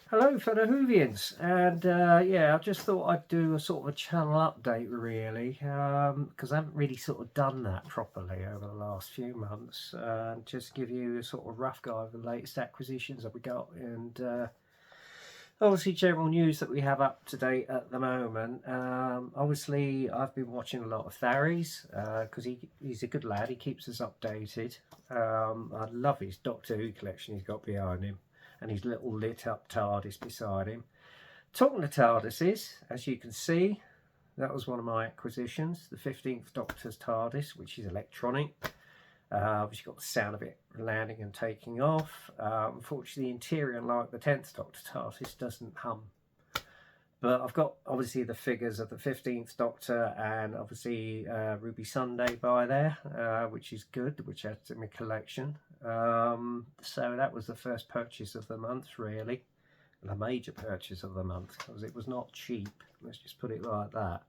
Hello, fellow Whovians, and yeah, I just thought I'd do a sort of a channel update, really, because I haven't really sort of done that properly over the last few months, and just give you a sort of rough guide of the latest acquisitions that we got, and obviously general news that we have up to date at the moment. Obviously, I've been watching a lot of Tharies because he's a good lad. He keeps us updated. I love his Doctor Who collection he's got behind him, and his little lit up TARDIS beside him. Talking to TARDISes, as you can see, that was one of my acquisitions, the 15th Doctor's TARDIS, which is electronic. Which got the sound of it landing and taking off. Unfortunately, the interior, like the 10th Doctor TARDIS, doesn't hum. But I've got obviously the figures of the 15th Doctor and obviously Ruby Sunday by there, which is good, which adds to my collection. So that was the first purchase of the month, really. The major purchase of the month, because it was not cheap. Let's just put it like that.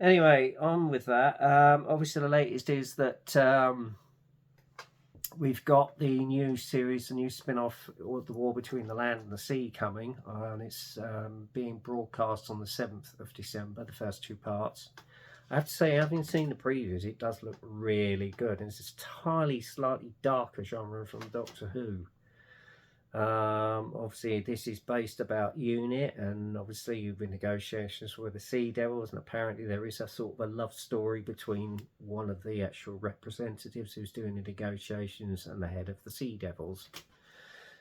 Anyway, on with that. Obviously, the latest is that we've got the new series, the new spin-off, or The War Between the Land and the Sea, coming, and it's being broadcast on the 7th of December, the first two parts. I have to say, having seen the previews, it does look really good, and it's this entirely slightly darker genre from Doctor Who. Obviously, this is based about UNIT, and obviously you've been negotiations with the Sea Devils, and apparently there is a sort of a love story between one of the actual representatives who's doing the negotiations and the head of the Sea Devils.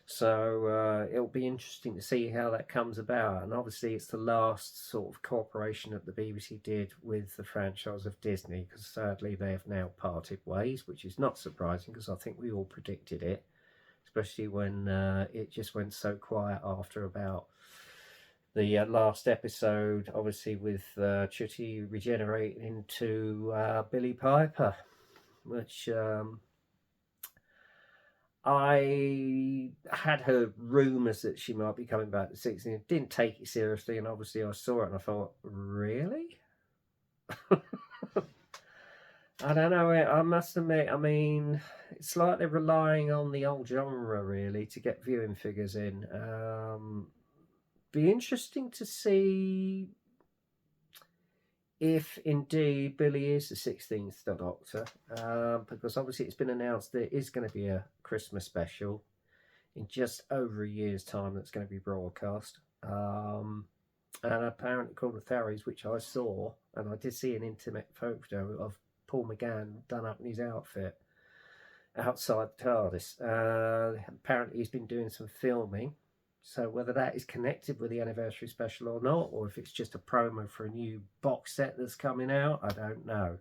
So it'll be interesting to see how that comes about, and obviously it's the last sort of cooperation that the BBC did with the franchise of Disney, because sadly they have now parted ways, which is not surprising because I think we all predicted it, especially when it just went so quiet after about the last episode, obviously with Chuty regenerating into Billie Piper, which I had heard rumours that she might be coming back to 16. Didn't take it seriously, and obviously I saw it and I thought, really? I don't know, I must admit, I mean, it's like they're relying on the old genre, really, to get viewing figures in. Be interesting to see if indeed Billy is the 16th Doctor, because obviously it's been announced there is going to be a Christmas special in just over a year's time that's going to be broadcast. And apparently called the Tharies, which I saw, and I did see an intimate photo of Paul McGann done up in his outfit outside the TARDIS. Apparently he's been doing some filming, so whether that is connected with the anniversary special or not, or if it's just a promo for a new box set that's coming out, I don't know.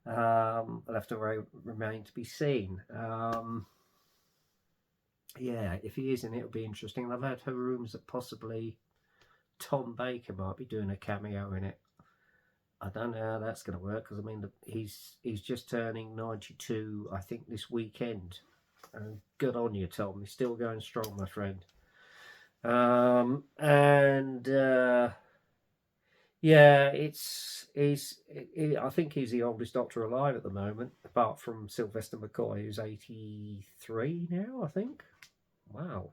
I'll have to remain to be seen. Yeah, if he is in it, it'll be interesting. I've heard rumours that possibly Tom Baker might be doing a cameo in it. I don't know how that's going to work, because I mean he's just turning 92, I think, this weekend. Good on you, Tom. He's still going strong, my friend. Yeah, I think he's the oldest Doctor alive at the moment, apart from Sylvester McCoy, who's 83 now, I think. Wow.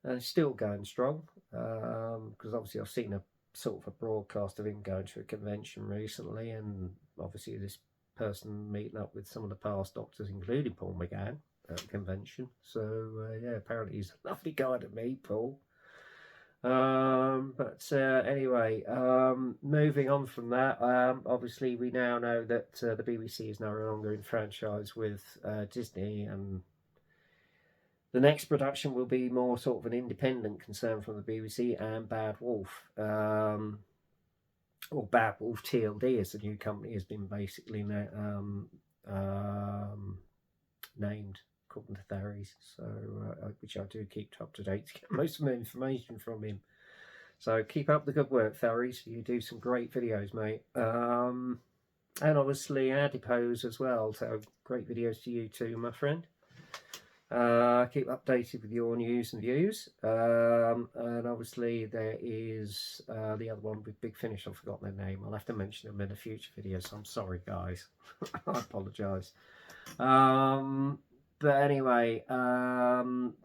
And still going strong, because obviously I've seen a sort of a broadcast of him going to a convention recently, and obviously this person meeting up with some of the past Doctors, including Paul McGann, at the convention. So yeah, apparently he's a lovely guy to meet, Paul. Anyway, moving on from that, obviously we now know that the BBC is no longer in franchise with Disney, and the next production will be more sort of an independent concern from the BBC, and Bad Wolf, or Bad Wolf TLD, as the new company has been basically named, according to Tharies. So, which I do keep up to date to get most of my information from him. So keep up the good work, Tharies. You do some great videos, mate. And obviously Adipose as well. So great videos to you too, my friend. Keep updated with your news and views. And obviously there is the other one with Big Finish. I've forgotten their name. I'll have to mention them in a future video, so I'm sorry, guys. I apologise. But anyway,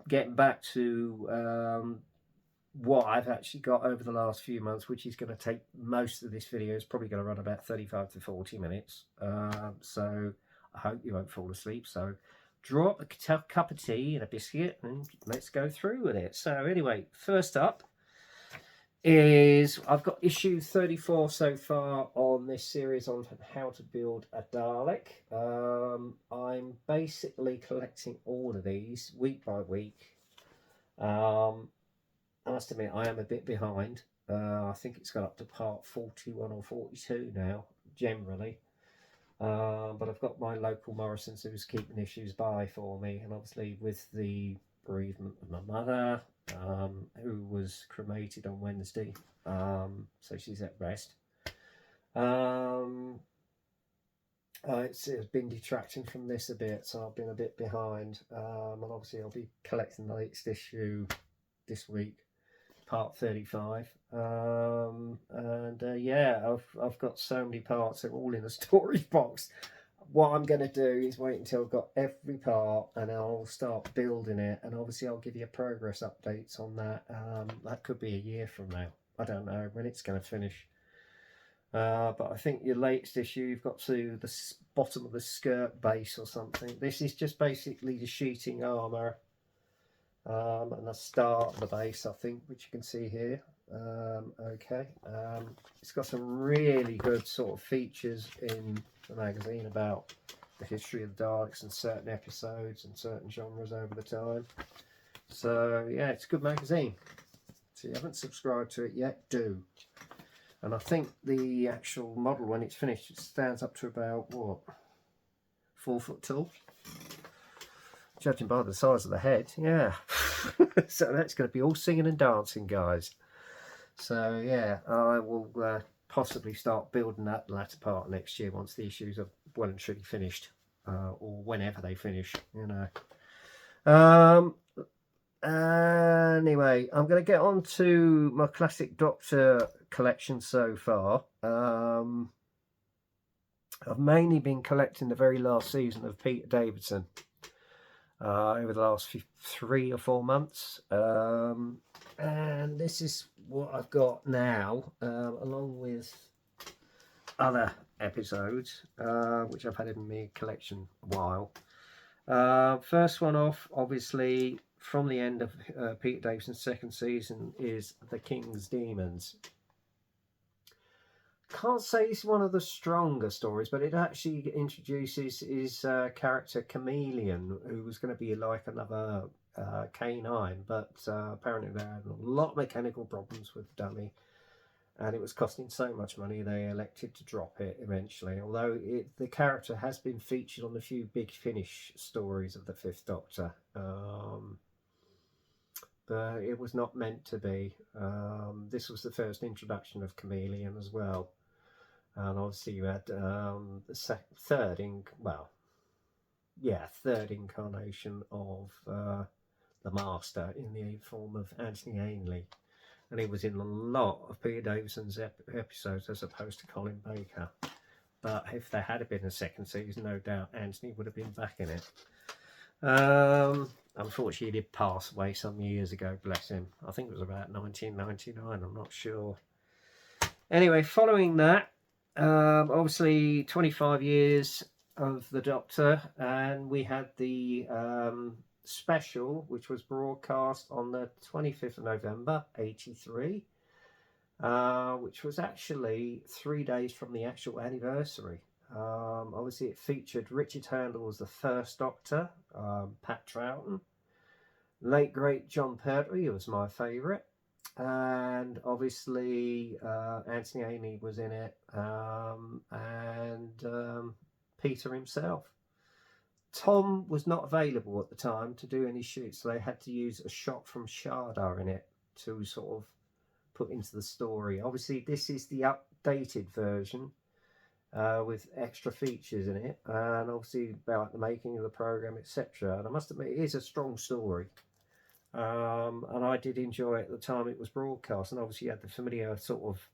getting back to what I've actually got over the last few months, which is going to take most of this video, is probably going to run about 35 to 40 minutes. So I hope you won't fall asleep. So draw up a cup of tea and a biscuit and let's go through with it. So anyway, first up is I've got issue 34 so far on this series on how to build a Dalek. I'm basically collecting all of these week by week. I must admit, I am a bit behind. I think it's got up to part 41 or 42 now, generally. But I've got my local Morrison's who's keeping issues by for me. And obviously with the bereavement of my mother, who was cremated on Wednesday, so she's at rest. It's been detracting from this a bit, so I've been a bit behind. And obviously I'll be collecting the latest issue this week, part 35. Yeah, I've got so many parts, they're all in a storage box. What I'm going to do is wait until I've got every part and I'll start building it, and obviously I'll give you progress updates on that. That could be a year from now. I don't know when it's going to finish. But I think your latest issue, you've got to the bottom of the skirt base or something. This is just basically the sheeting armour and the start of the base, I think, which you can see here. Okay, it's got some really good sort of features in the magazine about the history of the Daleks and certain episodes and certain genres over the time. So yeah, it's a good magazine. So you haven't subscribed to it yet, do. And I think the actual model, when it's finished, it stands up to about, what, 4 foot tall? Judging by the size of the head, yeah. So that's going to be all singing and dancing, guys. So yeah, I will possibly start building that latter part next year once the issues are well and truly finished, or whenever they finish, you know. Anyway, I'm going to get on to my classic Doctor collection so far. I've mainly been collecting the very last season of Peter Davidson over the last 3 or 4 months. And this is what I've got now, along with other episodes, which I've had in my collection a while. First one off, obviously, from the end of Peter Davison's second season, is The King's Demons. Can't say it's one of the stronger stories, but it actually introduces his character Chameleon, who was going to be like another K9, but apparently they had a lot of mechanical problems with the dummy, and it was costing so much money they elected to drop it eventually, although the character has been featured on a few Big Finish stories of the Fifth Doctor. But it was not meant to be. This was the first introduction of Chameleon as well. And obviously you had the third incarnation of the Master in the form of Anthony Ainley. And he was in a lot of Peter Davison's episodes as opposed to Colin Baker. But if there had been a second season, no doubt Anthony would have been back in it. Unfortunately, he did pass away some years ago, bless him. I think it was about 1999, I'm not sure. Anyway, following that, obviously 25 years of the Doctor, and we had the special, which was broadcast on the 25th of November 83, which was actually 3 days from the actual anniversary. Obviously it featured Richard Handel as the first Doctor, Pat Troughton, late great John Pertwee, who was my favourite, and obviously Anthony Ainley was in it, and Peter himself. Tom was not available at the time to do any shoots, so they had to use a shot from Shardar in it to sort of put into the story. Obviously this is the updated version with extra features in it, and obviously about the making of the program, etc. And I must admit, it is a strong story, and I did enjoy it at the time it was broadcast. And obviously you had the familiar sort of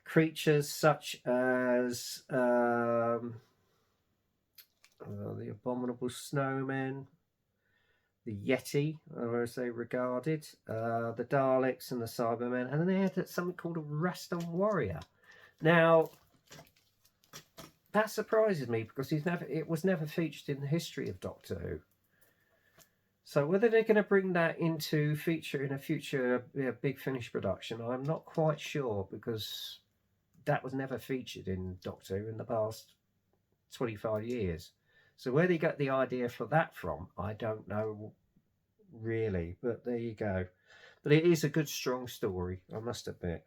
creatures such as the Abominable Snowmen, the Yeti, or as they regarded, the Daleks and the Cybermen, and then they had something called a Rastan Warrior. Now, that surprises me because it was never featured in the history of Doctor Who. So whether they're going to bring that into feature in a future Big Finish production, I'm not quite sure, because that was never featured in Doctor Who in the past 25 years. So where they got the idea for that from, I don't know really, but there you go. But it is a good, strong story, I must admit.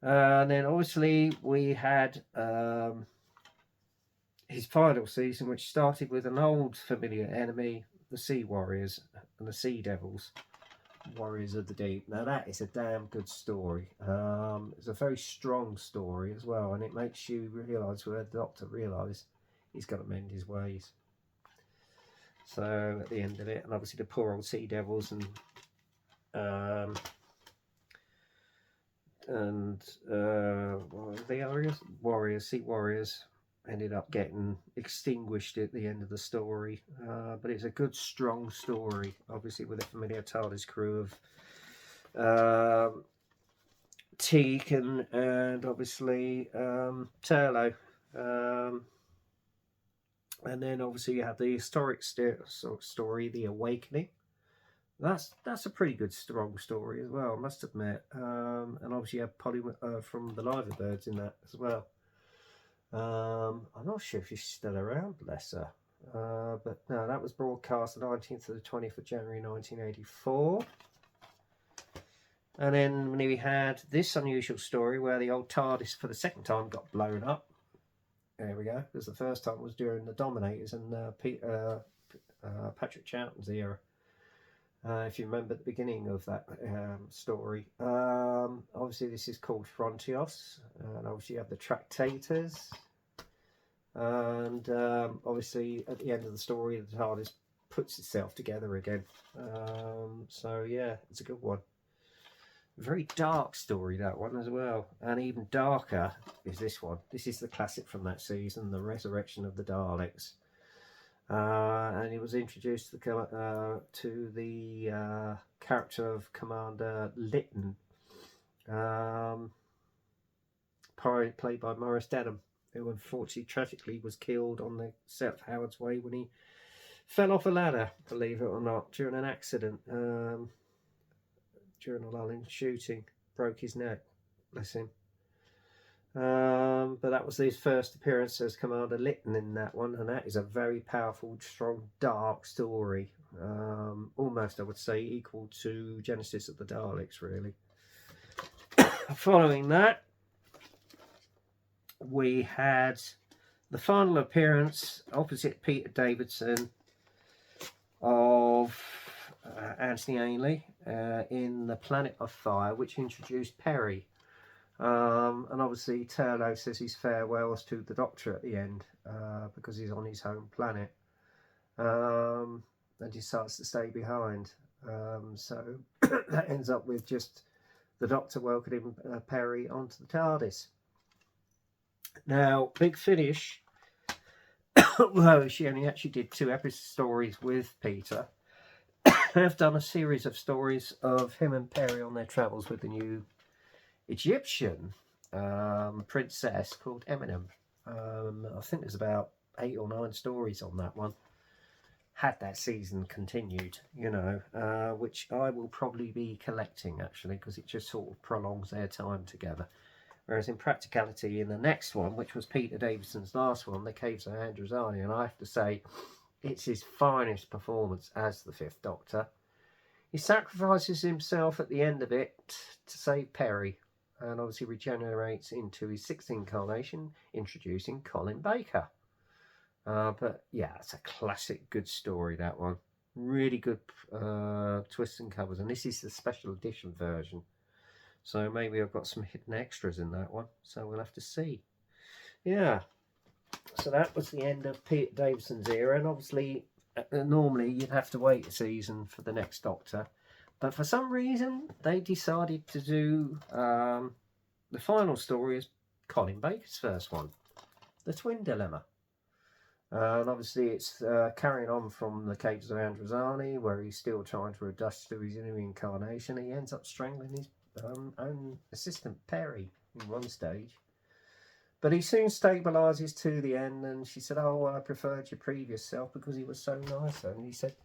And then obviously we had his final season, which started with an old familiar enemy, the Sea Warriors and the Sea Devils, Warriors of the Deep. Now that is a damn good story. It's a very strong story as well, and it makes you realise, where the Doctor realised he's got to mend his ways. So at the end of it, and obviously the poor old Sea Devils and the Warriors, Sea Warriors, ended up getting extinguished at the end of the story. But it's a good, strong story, obviously with a familiar TARDIS crew of Teak and obviously Turlough. And then obviously you have the historic story, The Awakening. That's a pretty good, strong story as well, I must admit. And obviously you have Polly from the Liverbirds in that as well. I'm not sure if she's still around, bless her. But no, that was broadcast the 19th to the 20th of January 1984. And then we had this unusual story where the old TARDIS for the second time got blown up. There we go, because the first time was during the Dominators and Patrick Troughton's era. If you remember the beginning of that story. Obviously this is called Frontios, and obviously you have the Tractators, and obviously at the end of the story the TARDIS puts itself together again. So yeah, it's a good one. Very dark story, that one as well, and even darker is this one. This is the classic from that season, The Resurrection of the Daleks. And he was introduced to the character of Commander Lytton, played by Maurice Denham, who unfortunately tragically was killed on the set of Howard's Way when he fell off a ladder, believe it or not, during an accident, during a lull in shooting. Broke his neck, bless him. But that was his first appearance as Commander Lytton in that one, and that is a very powerful, strong, dark story. Almost, I would say, equal to Genesis of the Daleks, really. Following that, we had the final appearance opposite Peter Davison of Anthony Ainley in The Planet of Fire, which introduced Perry. And obviously Turlough says his farewells to the Doctor at the end, because he's on his home planet, and decides to stay behind. So that ends up with just the Doctor welcoming Perry onto the TARDIS. Now, Big Finish, although she only actually did 2 episode stories with Peter, have done a series of stories of him and Perry on their travels with the new Egyptian princess called Eminem. I think there's about 8 or 9 stories on that one. Had that season continued, you know, which I will probably be collecting, actually, because it just sort of prolongs their time together. Whereas in practicality, in the next one, which was Peter Davison's last one, The Caves of Androzani, and I have to say, it's his finest performance as the 5th Doctor. He sacrifices himself at the end of it to save Perry, and obviously regenerates into his 6th incarnation, introducing Colin Baker. But yeah, it's a classic, good story, that one. Really good twists and covers, and this is the special edition version. So maybe I've got some hidden extras in that one, so we'll have to see. Yeah, so that was the end of Peter Davison's era, and obviously normally you'd have to wait a season for the next Doctor, but for some reason they decided to do the final story as Colin Baker's first one, The Twin Dilemma. And obviously it's carrying on from the Cages of Androzani, where he's still trying to adjust to his new incarnation. He ends up strangling his own assistant Perry in one stage. But he soon stabilises to the end, and she said, "Oh, I preferred your previous self because he was so nice." And he said,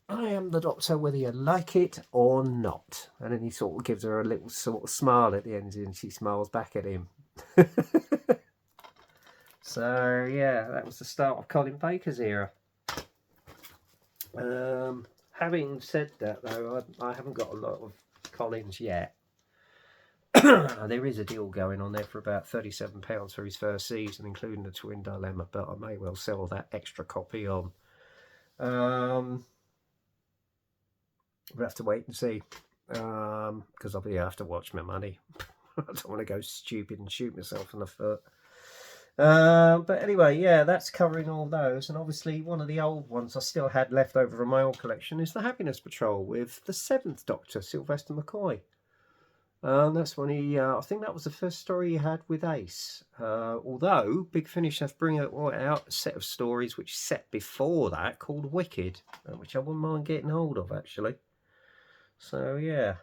"I am the Doctor whether you like it or not." And then he sort of gives her a little sort of smile at the end, and she smiles back at him. So yeah, that was the start of Colin Baker's era. Having said that, though, I haven't got a lot of Collins yet. There is a deal going on there for about £37 for his first season, including the Twin Dilemma, but I may well sell that extra copy on. We'll have to wait and see, because I'll have to watch my money. I don't want to go stupid and shoot myself in the foot. But anyway, yeah, that's covering all those. And obviously one of the old ones I still had left over from my old collection is the Happiness Patrol with the 7th Doctor, Sylvester McCoy. That's when he, I think that was the first story he had with Ace. Although Big Finish has bring out a set of stories which set before that called Wicked, which I wouldn't mind getting hold of actually. So yeah.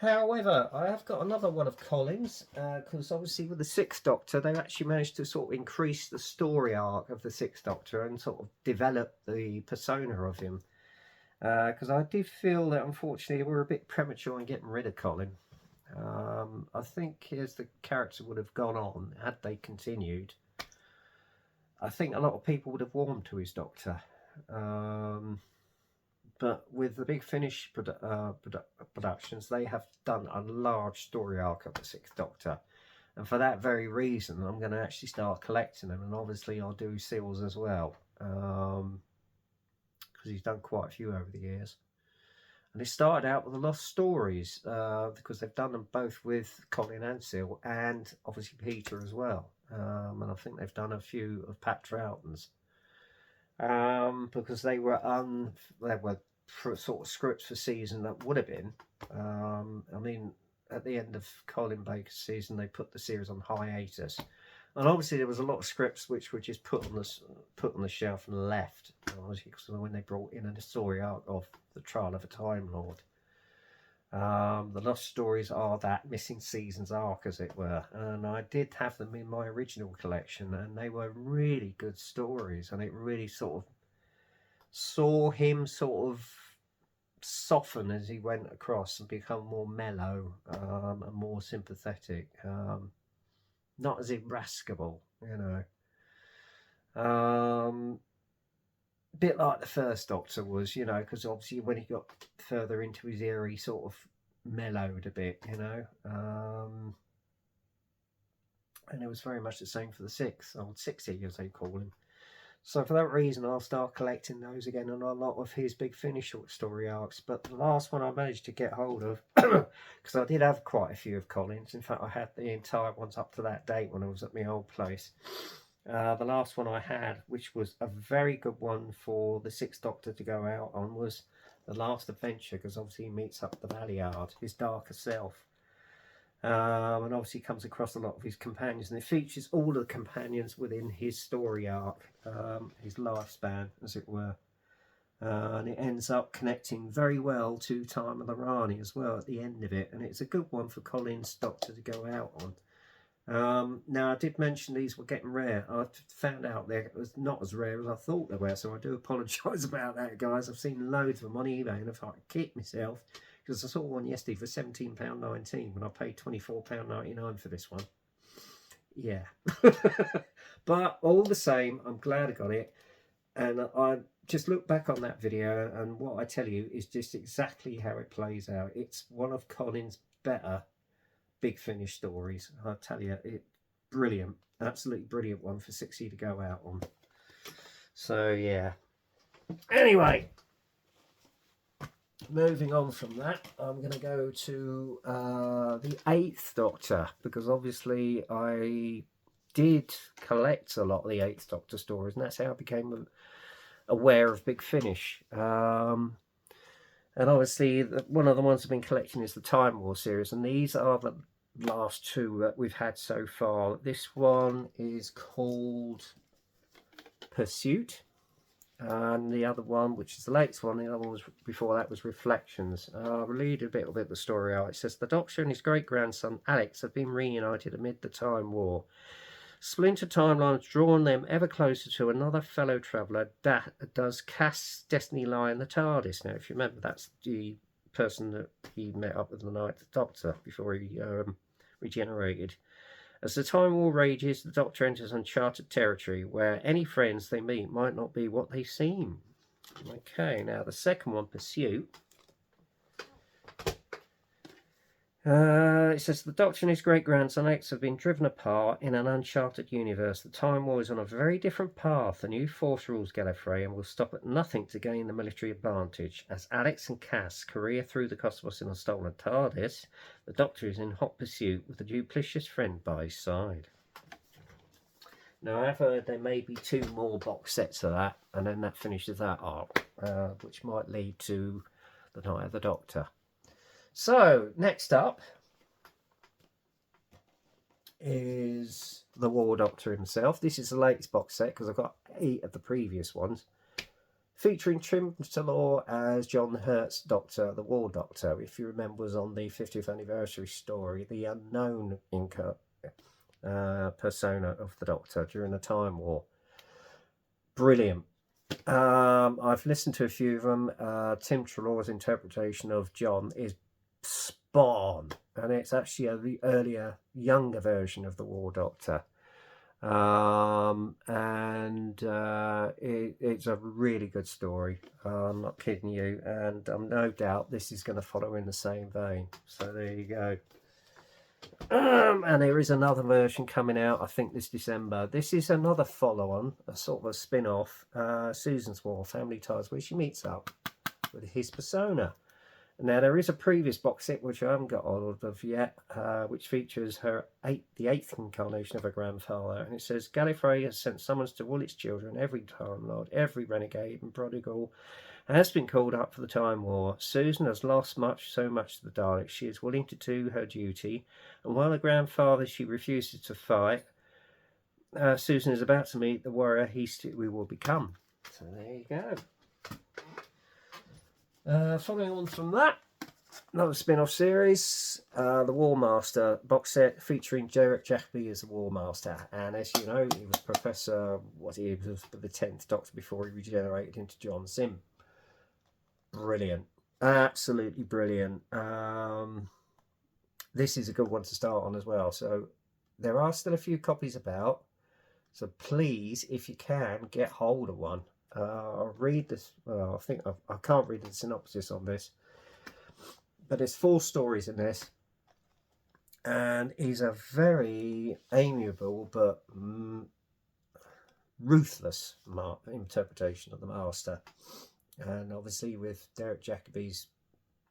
However, I have got another one of Collins, because obviously with the 6th Doctor, they've actually managed to sort of increase the story arc of the 6th Doctor and sort of develop the persona of him. Because I do feel that unfortunately we're a bit premature in getting rid of Colin. I think as the character would have gone on, had they continued, I think a lot of people would have warmed to his Doctor. But with the Big Finish productions, they have done a large story arc of the 6th Doctor. And for that very reason, I'm going to actually start collecting them. And obviously I'll do seals as well. Because he's done quite a few over the years. And it started out with the Lost Stories. Because they've done them both with Colin and Seal. And obviously Peter as well. And I think they've done a few of Pat Troughton's. Because they were sort of scripts for season that would have been. I mean, at the end of Colin Baker's season, they put the series on hiatus, and obviously there was a lot of scripts which were just put on the shelf and left. Obviously, because when they brought in a story out of the Trial of a Time Lord. The Lost Stories are that missing seasons arc, as it were, and I did have them in my original collection, and they were really good stories, and it really sort of saw him sort of soften as he went across and become more mellow and more sympathetic, not as irascible, you know. Bit like the first Doctor was, you know, because obviously when he got further into his era, he sort of mellowed a bit, you know. And it was very much the same for the 6th, old 60 as they call him. So for that reason, I'll start collecting those again and a lot of his Big Finish short story arcs. But the last one I managed to get hold of, because I did have quite a few of Collins. In fact, I had the entire ones up to that date when I was at my old place. The last one I had, which was a very good one for the 6th Doctor to go out on, was The Last Adventure, because obviously he meets up the Valeyard, his darker self. And obviously comes across a lot of his companions, and it features all the companions within his story arc, his lifespan, as it were. And it ends up connecting very well to Time of the Rani as well at the end of it, and it's a good one for Colin's Doctor to go out on. Now, I did mention these were getting rare. I found out they was not as rare as I thought they were, so I do apologise about that, guys. I've seen loads of them on eBay, and I've had to kick myself, because I saw one yesterday for £17.19 when I paid £24.99 for this one. Yeah. But all the same, I'm glad I got it. And I just look back on that video, and what I tell you is just exactly how it plays out. It's one of Colin's better Big Finish stories. I tell you, it brilliant, absolutely brilliant one for 60 to go out on. So yeah. Anyway, moving on from that, I'm going to go to the 8th Doctor, because obviously I did collect a lot of the 8th Doctor stories, and that's how I became aware of Big Finish. And obviously one of the ones I've been collecting is the Time War series, and these are last two that we've had so far. This one is called Pursuit, and the other one, which is the latest one, the other one was before that, was Reflections. I'll read a bit of the story out. It says, the Doctor and his great-grandson Alex have been reunited amid the Time War. Splinter timelines drawn them ever closer to another fellow traveller. Does Cass' destiny lie in the TARDIS? Now, if you remember, that's the person that he met up with the Ninth Doctor before he regenerated. As the Time War rages, the Doctor enters uncharted territory where any friends they meet might not be what they seem. Okay, now the second one, Pursuit. It says, the Doctor and his great-grandson Alex have been driven apart in an uncharted universe. The Time War is on a very different path. The new Force rules Gallifrey and will stop at nothing to gain the military advantage. As Alex and Cass career through the cosmos in a stolen TARDIS, the Doctor is in hot pursuit with a duplicitous friend by his side. Now, I've heard there may be 2 more box sets of that, and then that finishes that arc, which might lead to the Night of the Doctor. So, next up is the War Doctor himself. This is the latest box set because I've got 8 of the previous ones. Featuring Trimter Law as John Hurt's Doctor, the War Doctor. If you remember, was on the 50th anniversary story, the unknown persona of the Doctor during the Time War. Brilliant. I've listened to a few of them. Tim Trelaw's interpretation of John is spot on, and it's actually the earlier, younger version of the War Doctor, it's a really good story. I'm not kidding you, and no doubt this is going to follow in the same vein. So there you go. And there is another version coming out, I think, this December. This is another follow-on, a sort of a spin-off, Susan's War, Family Ties, where she meets up with his persona. Now, there is a previous box set which I haven't got hold of yet, which features the 8th incarnation of her grandfather. And it says, Gallifrey has sent summons to all its children. Every Time Lord, every renegade and prodigal has been called up for the Time War. Susan has lost so much to the Daleks. She is willing to do her duty. And while her grandfather, she refuses to fight, Susan is about to meet the warrior we will become. So there you go. Following on from that, another spin-off series, the War Master box set featuring Derek Jacobi as the War Master. And as you know, he was Professor, he was the 10th Doctor before he regenerated into John Sim. Brilliant. Absolutely brilliant. This is a good one to start on as well. So there are still a few copies about. So please, if you can, get hold of one. I'll read this. Well, I think I can't read the synopsis on this, but there's 4 stories in this, and he's a very amiable but ruthless interpretation of the Master, and obviously with Derek Jacobi's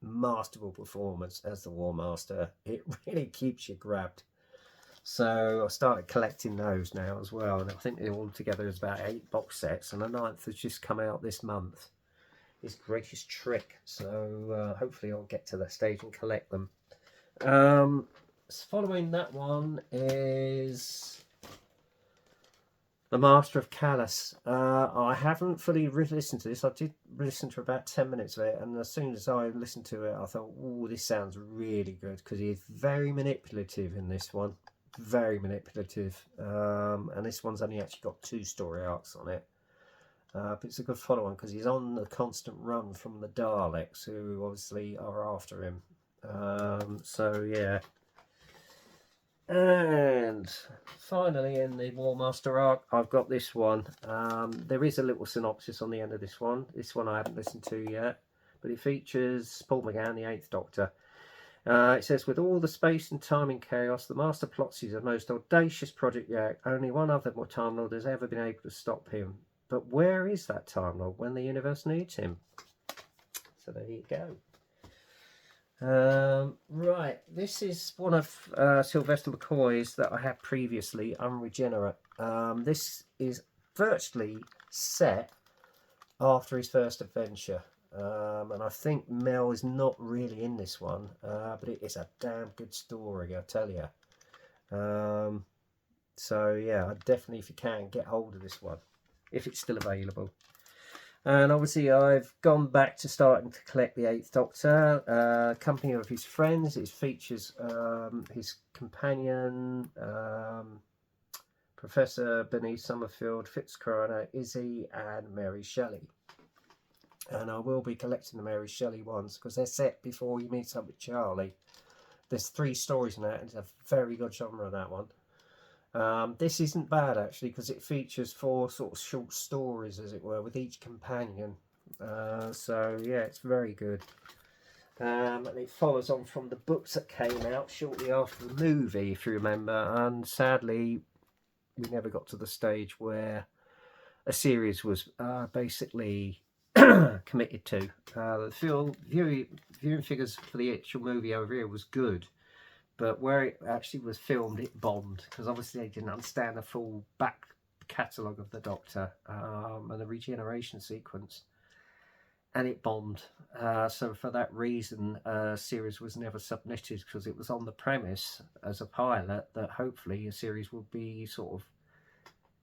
masterful performance as the War Master, it really keeps you grabbed. So I started collecting those now as well, and I think they're all together is about 8 box sets, and the 9th has just come out this month. His greatest trick. So hopefully I'll get to that stage and collect them. Following that one is The Master of Callus. I haven't fully listened to this. I did listen to about 10 minutes of it, and as soon as I listened to it, I thought, oh, this sounds really good, because he's very manipulative in this one. Very manipulative, and this one's only actually got 2 story arcs on it, but it's a good follow-on because he's on the constant run from the Daleks, who obviously are after him. So yeah. And finally, in the War Master arc, I've got this one. There is a little synopsis on the end of this one. This one I haven't listened to yet, but it features Paul McGann, the 8th Doctor. It says, with all the space and time in chaos, the Master plots his most audacious project yet. Only one other Time Lord has ever been able to stop him. But where is that Time Lord when the universe needs him? So there you go. Right, this is one of Sylvester McCoy's that I had previously, Unregenerate. This is virtually set after his first adventure. And I think Mel is not really in this one, but it is a damn good story, I tell you. So yeah, definitely, if you can, get hold of this one if it's still available. And obviously I've gone back to starting to collect the Eighth Doctor, company of his friends. It features his companion, Professor Bernice Summerfield, Fitzcarraldo, Izzy and Mary Shelley. And I will be collecting the Mary Shelley ones because they're set before he meets up with Charlie. There's 3 stories in that, and it's a very good genre, that one. This isn't bad actually, because it features 4 sort of short stories, as it were, with each companion. So yeah, it's very good. And it follows on from the books that came out shortly after the movie, if you remember. And sadly, we never got to the stage where a series was basically committed to. The viewing figures for the actual movie over here was good, but where it actually was filmed, it bombed, because obviously they didn't understand the full back catalogue of the Doctor and the regeneration sequence, and it bombed. So for that reason, a series was never submitted, because it was on the premise as a pilot that hopefully a series would be sort of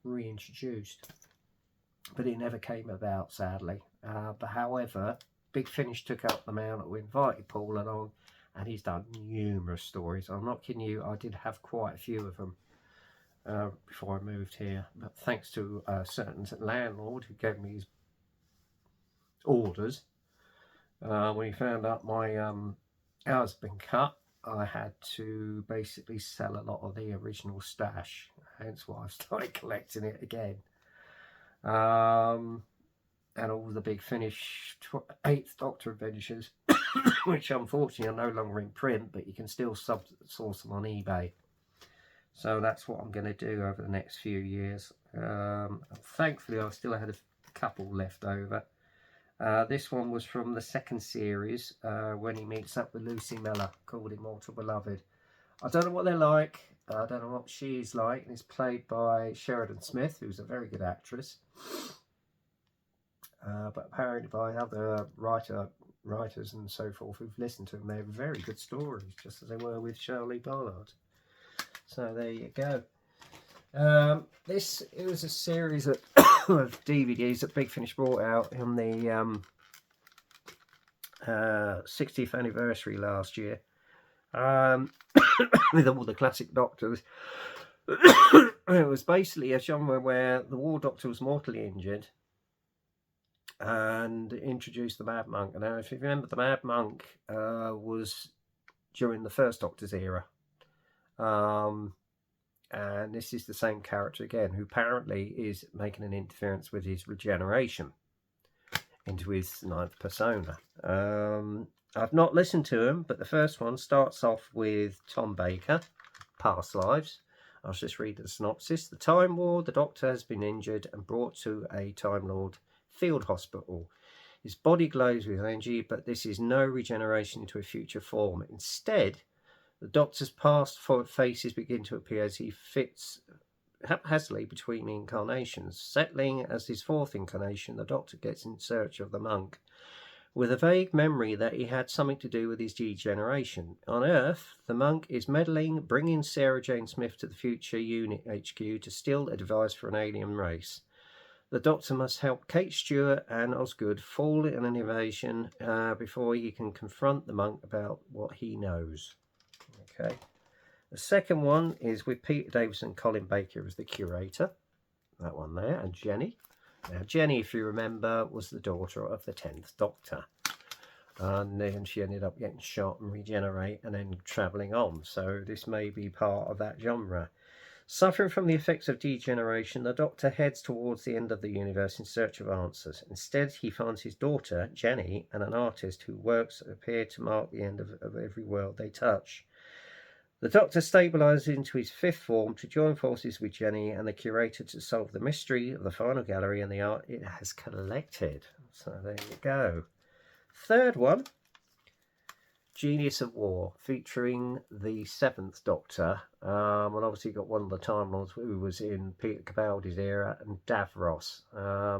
reintroduced, but it never came about, sadly. But however, Big Finish took up the mantle, invited Paul along, and he's done numerous stories. I'm not kidding you, I did have quite a few of them before I moved here, but thanks to a certain landlord who gave me his orders, when he found out my hours had been cut, I had to basically sell a lot of the original stash, hence why I've started collecting it again. And all the Big Finish 8th Doctor adventures, which unfortunately are no longer in print, but you can still source them on eBay. So that's what I'm going to do over the next few years. Thankfully, I still had a couple left over. This one was from the 2nd series, when he meets up with Lucy Miller, called Immortal Beloved. I don't know what they're like. I don't know what she's like. And it's played by Sheridan Smith, who's a very good actress. But apparently by other writers and so forth who've listened to them, they're very good stories, just as they were with Shirley Ballard. So there you go. It was a series of DVDs that Big Finish brought out on the 60th anniversary last year, with all the classic Doctors. It was basically a genre where the War Doctor was mortally injured and introduced the Mad Monk. Now, if you remember, the Mad Monk was during the first Doctor's era. And this is the same character again, who apparently is making an interference with his regeneration into his 9th persona. I've not listened to him, but the first one starts off with Tom Baker, Past Lives. I'll just read the synopsis. The Time War, the Doctor has been injured and brought to a Time Lord field hospital. His body glows with energy, but this is no regeneration into a future form. Instead, the Doctor's past faces begin to appear as he fits haphazardly between incarnations. Settling as his 4th incarnation, the Doctor gets in search of the monk, with a vague memory that he had something to do with his degeneration. On Earth, the monk is meddling, bringing Sarah Jane Smith to the future unit HQ to steal advice for an alien race. The Doctor must help Kate Stewart and Osgood fall in an invasion before he can confront the monk about what he knows. Okay. The second one is with Peter Davison and Colin Baker as the curator. That one there, and Jenny. Now, Jenny, if you remember, was the daughter of the 10th Doctor. And then she ended up getting shot and regenerate and then travelling on. So this may be part of that genre. Suffering from the effects of degeneration, the Doctor heads towards the end of the universe in search of answers. Instead, he finds his daughter, Jenny, and an artist whose works appear to mark the end of every world they touch. The Doctor stabilises into his 5th form to join forces with Jenny and the curator to solve the mystery of the final gallery and the art it has collected. So there you go. Third one, Genius of War, featuring the 7th Doctor. And obviously got one of the Time Lords who was in Peter Capaldi's era, and Davros.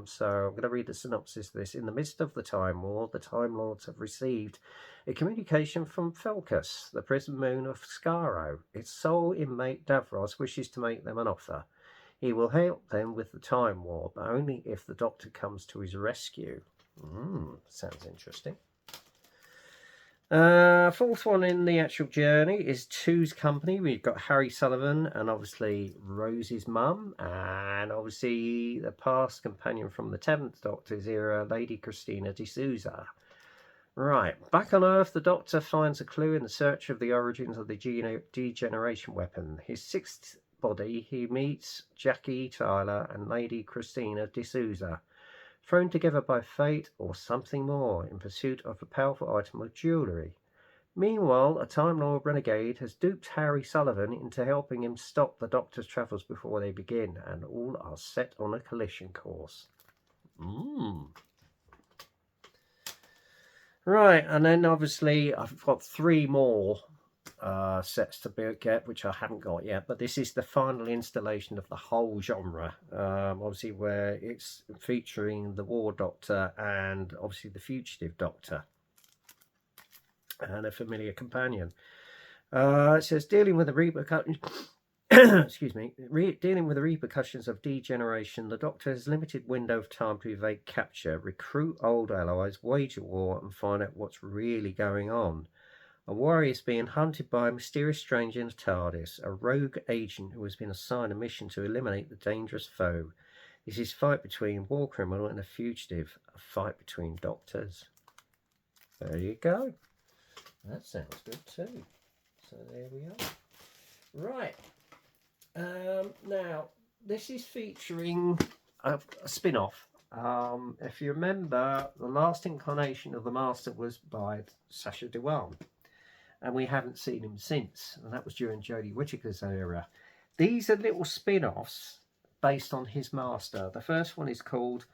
So I'm going to read the synopsis of this. In the midst of the Time War, the Time Lords have received a communication from Felkus, the prison moon of Skaro. Its sole inmate, Davros, wishes to make them an offer. He will help them with the Time War, but only if the Doctor comes to his rescue. Sounds interesting. Fourth one in the actual journey is Two's Company. We've got Harry Sullivan and obviously Rose's mum, and obviously the past companion from the 10th Doctor's era, Lady Christina de Souza. Right, back on Earth, the Doctor finds a clue in the search of the origins of the degeneration weapon. His 6th body, he meets Jackie Tyler and Lady Christina de Souza, thrown together by fate or something more in pursuit of a powerful item of jewellery. Meanwhile, a Time Lord renegade has duped Harry Sullivan into helping him stop the Doctor's travels before they begin, and all are set on a collision course. Right, and then obviously I've got 3 more sets to get, which I haven't got yet, but this is the final installation of the whole genre, obviously where it's featuring the War Doctor and obviously the Fugitive Doctor and a familiar companion. It says dealing with the repercussions excuse me, dealing with the repercussions of degeneration, the Doctor has limited window of time to evade capture, recruit old allies, wage a war, and find out what's really going on. A warrior is being hunted by a mysterious stranger in a TARDIS, a rogue agent who has been assigned a mission to eliminate the dangerous foe. This is a fight between a war criminal and a fugitive, a fight between doctors. There you go. That sounds good too. So there we are. Right. Now, this is featuring a spin-off. If you remember, the last incarnation of the Master was by Sacha Dhawan, and we haven't seen him since, and that was during Jodie Whittaker's era. These are little spin-offs based on his Master. The first one is called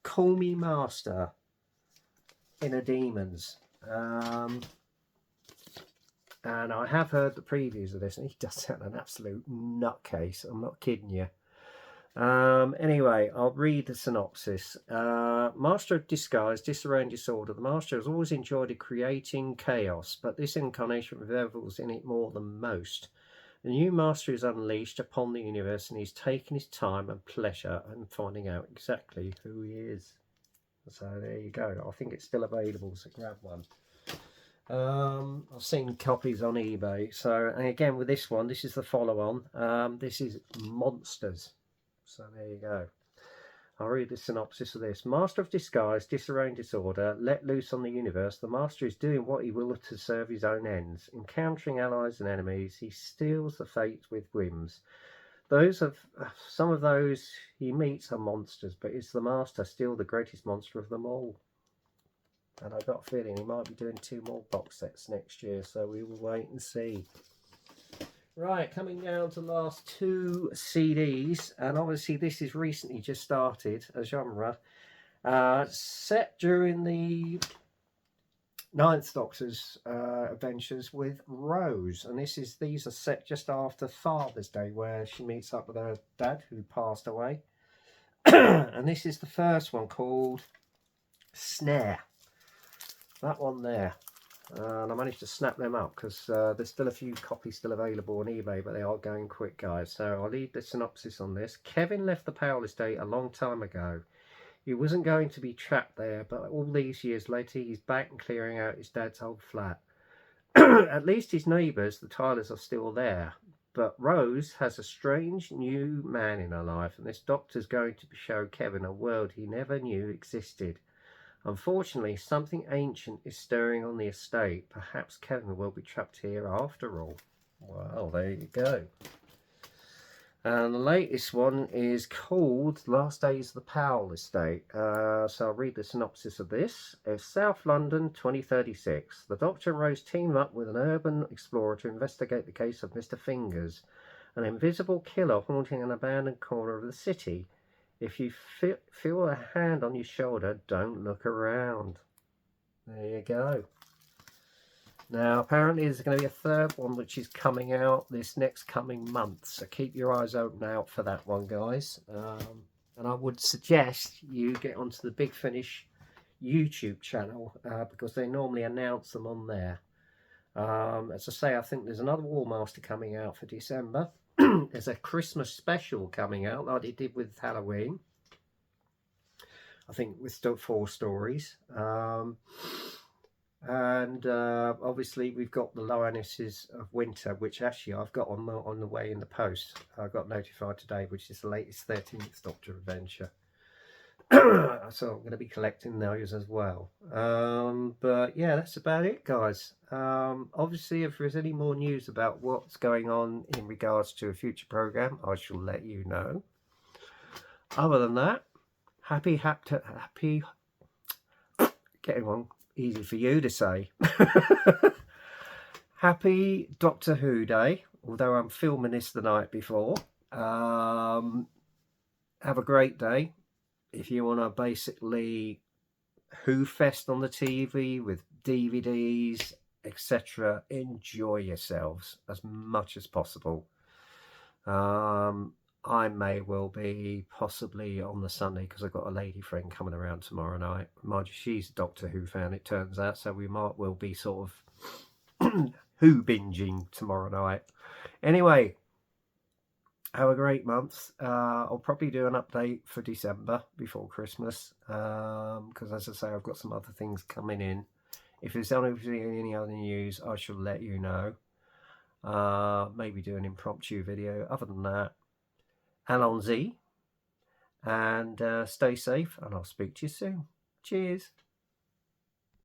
Call Me Master, Inner Demons. And I have heard the previews of this, and he does sound an absolute nutcase. I'm not kidding you. Anyway, I'll read the synopsis. Master of Disguise, Disarray and Disorder. The Master has always enjoyed creating chaos, but this incarnation revels in it more than most. The new Master is unleashed upon the universe, and he's taken his time and pleasure in finding out exactly who he is. So there you go. I think it's still available, so grab one. I've seen copies on eBay. So, and again with this one, this is the follow-on. This is Monsters. So there you go. I'll read the synopsis of this. Master of Disguise, Disarray and Disorder, let loose on the universe, the Master is doing what he will to serve his own ends. Encountering allies and enemies, he steals the fate with whims. Some of those he meets are monsters, but is the Master still the greatest monster of them all? And I've got a feeling he might be doing 2 more box sets next year, so we will wait and see. Right, coming down to the last 2 CDs, and obviously this is recently just started, a genre, set during the 9th Doctor's adventures with Rose, and these are set just after Father's Day, where she meets up with her dad who passed away. And this is the first one, called Snare. That one there. And I managed to snap them up because there's still a few copies still available on eBay, but they are going quick, guys. So I'll leave the synopsis on this. Kevin left the Powell estate a long time ago. He wasn't going to be trapped there, but all these years later, he's back and clearing out his dad's old flat. At least his neighbours, the Tylers, are still there. But Rose has a strange new man in her life, and this Doctor's going to show Kevin a world he never knew existed. Unfortunately, something ancient is stirring on the estate. Perhaps Kevin will be trapped here after all. Well, there you go. And the latest one is called Last Days of the Powell Estate. So I'll read the synopsis of this. It's South London, 2036. The Doctor and Rose team up with an urban explorer to investigate the case of Mr. Fingers, an invisible killer haunting an abandoned corner of the city. If you feel a hand on your shoulder, don't look around. There you go. Now, apparently there's going to be a third one which is coming out this next coming month. So keep your eyes open out for that one, guys. And I would suggest you get onto the Big Finish YouTube channel because they normally announce them on there. As I say, I think there's another Wallmaster coming out for December. There's a Christmas special coming out like they did with Halloween. I think with still 4 stories. Obviously we've got the Lionesses of Winter, which actually I've got on the way in the post. I got notified today, which is the latest 13th Doctor adventure. So I'm going to be collecting those as well. But yeah, that's about it, guys. Obviously, if there's any more news about what's going on in regards to a future program, I shall let you know. Other than that, happy getting on easy for you to say. Happy Doctor Who Day, although I'm filming this the night before. Have a great day. If you want to basically Who Fest on the TV with DVDs, etc., enjoy yourselves as much as possible. I may well be possibly on the Sunday because I've got a lady friend coming around tomorrow night. Mind you, she's a Doctor Who fan, it turns out, so we might well be sort of Who binging tomorrow night. Anyway, have a great month. I'll probably do an update for December before Christmas because, as I say, I've got some other things coming in. If there's any other news, I shall let you know. Maybe do an impromptu video. Other than that, allons-y, and stay safe, and I'll speak to you soon. Cheers.